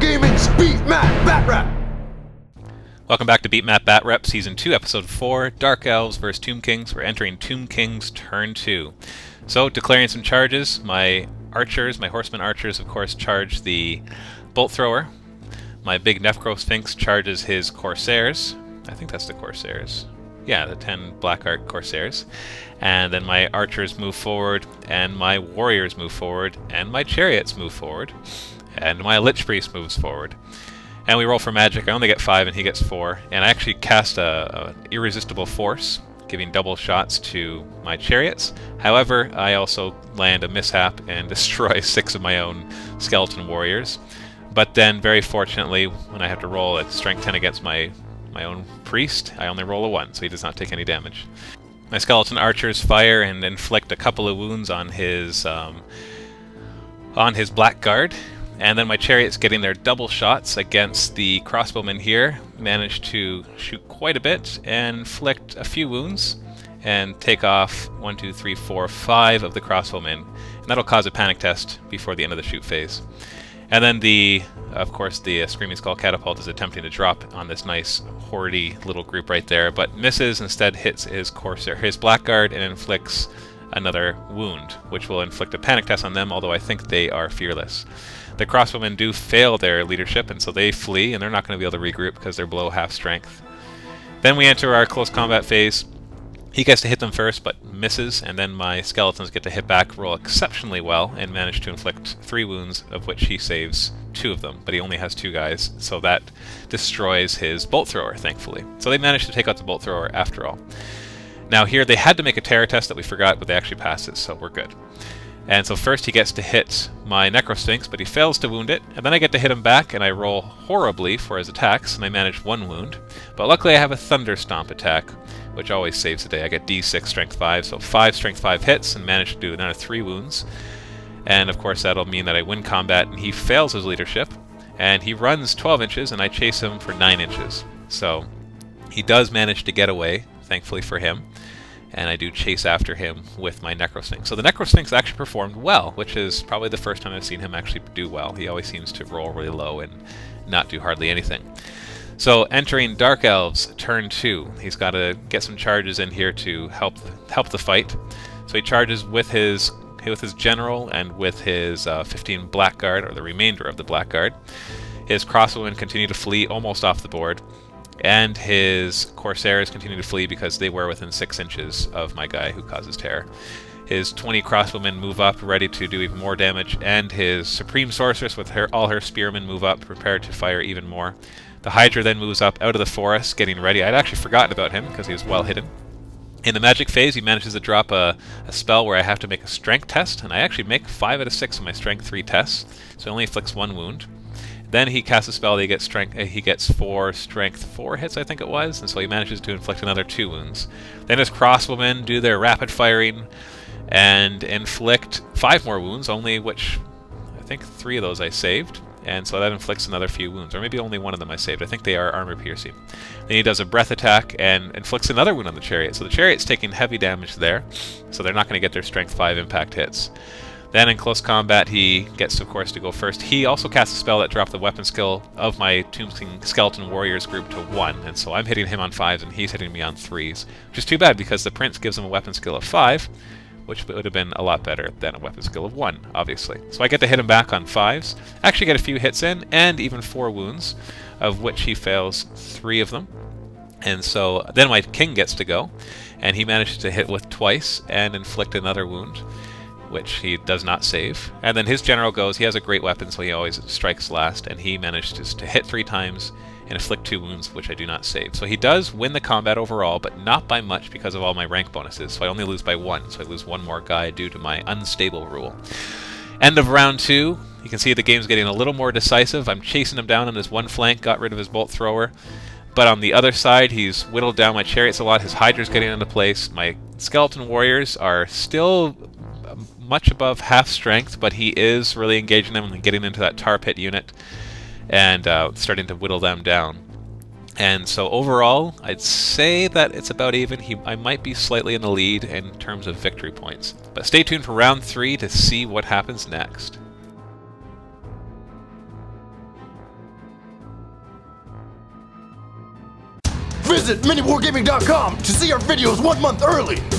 Gaming's Beat Map Bat Rep! Welcome back to Beat Map Bat Rep, Season 2, Episode 4, Dark Elves vs. Tomb Kings. We're entering Tomb Kings Turn 2. So, declaring some charges, my archers, my horseman archers, of course, charge the Bolt Thrower. My big Necrosphinx charges his Corsairs. I think that's the Corsairs. Yeah, the 10 Black Art Corsairs. And then my archers move forward, and my warriors move forward, and my chariots move forward, and my Lich Priest moves forward. And we roll for magic. I only get 5 and he gets 4. And I actually cast an Irresistible Force, giving double shots to my chariots. However, I also land a mishap and destroy 6 of my own skeleton warriors. But then, very fortunately, when I have to roll a strength 10 against my own priest, I only roll a 1, so he does not take any damage. My skeleton archers fire and inflict a couple of wounds on his blackguard. And then my chariots, getting their double shots against the crossbowmen here, manage to shoot quite a bit and inflict a few wounds and take off 1, 2, 3, 4, 5 of the crossbowmen. And that'll cause a panic test before the end of the shoot phase. And then of course, the Screaming Skull Catapult is attempting to drop on this nice hordy little group right there, but misses, instead hits his Corsair, his blackguard, and inflicts another wound, which will inflict a panic test on them, although I think they are fearless. The crossbowmen do fail their leadership, and so they flee, and they're not going to be able to regroup because they're below half strength. Then we enter our close combat phase. He gets to hit them first, but misses, and then my skeletons get to hit back, roll exceptionally well, and manage to inflict 3 wounds, of which he saves 2 of them, but he only has 2 guys, so that destroys his Bolt Thrower, thankfully. So they managed to take out the Bolt Thrower after all. Now here, they had to make a terror test that we forgot, but they actually passed it, so we're good. And so first he gets to hit my Necrosphinx, but he fails to wound it, and then I get to hit him back, and I roll horribly for his attacks, and I manage 1 wound. But luckily I have a Thunder Stomp attack, which always saves the day. I get D6 Strength 5, so 5 Strength 5 hits, and manage to do another 3 wounds. And of course that'll mean that I win combat, and he fails his leadership, and he runs 12 inches, and I chase him for 9 inches. So he does manage to get away, thankfully for him. And I do chase after him with my Necrosphinx. So the Necrosphinx actually performed well, which is probably the first time I've seen him actually do well. He always seems to roll really low and not do hardly anything. So entering Dark Elves, turn 2. He's got to get some charges in here to help the fight. So he charges with his general and with his 15 Blackguard, or the remainder of the Blackguard. His crossbowmen continue to flee almost off the board. And his Corsairs continue to flee because they were within 6 inches of my guy who causes terror. His 20 crossbowmen move up, ready to do even more damage, and his Supreme Sorceress with all her spearmen move up, prepared to fire even more. The Hydra then moves up out of the forest, getting ready. I'd actually forgotten about him because he was well hidden. In the magic phase, he manages to drop a spell where I have to make a strength test, and I actually make 5 out of 6 of my strength 3 tests, so it only inflicts 1 wound. Then he casts a spell that he gets 4 strength 4 hits, I think it was, and so he manages to inflict another 2 wounds. Then his crossbowmen do their rapid firing and inflict 5 more wounds, only which I think 3 of those I saved, and so that inflicts another few wounds, or maybe only 1 of them I saved. I think they are armor piercing. Then he does a breath attack and inflicts another wound on the chariot, so the chariot's taking heavy damage there, so they're not going to get their strength 5 impact hits. Then in close combat, he gets, of course, to go first. He also casts a spell that dropped the weapon skill of my Tomb King Skeleton Warriors group to 1, and so I'm hitting him on 5s and he's hitting me on 3s, which is too bad because the Prince gives him a weapon skill of 5, which would have been a lot better than a weapon skill of 1, obviously. So I get to hit him back on 5s, actually get a few hits in, and even 4 wounds, of which he fails 3 of them. And so then my King gets to go, and he manages to hit with twice and inflict another wound, which he does not save. And then his general goes, he has a great weapon, so he always strikes last, and he manages to hit 3 times and inflict 2 wounds, which I do not save. So he does win the combat overall, but not by much because of all my rank bonuses, so I only lose by 1, so I lose 1 more guy due to my unstable rule. End of round 2. You can see the game's getting a little more decisive. I'm chasing him down on his one flank, got rid of his Bolt Thrower. But on the other side, he's whittled down my chariots a lot, his Hydra's getting into place, my Skeleton Warriors are still much above half strength, but he is really engaging them and getting into that tar pit unit and starting to whittle them down. And so overall, I'd say that it's about even. I might be slightly in the lead in terms of victory points. But stay tuned for round 3 to see what happens next. Visit miniwargaming.com to see our videos 1 month early.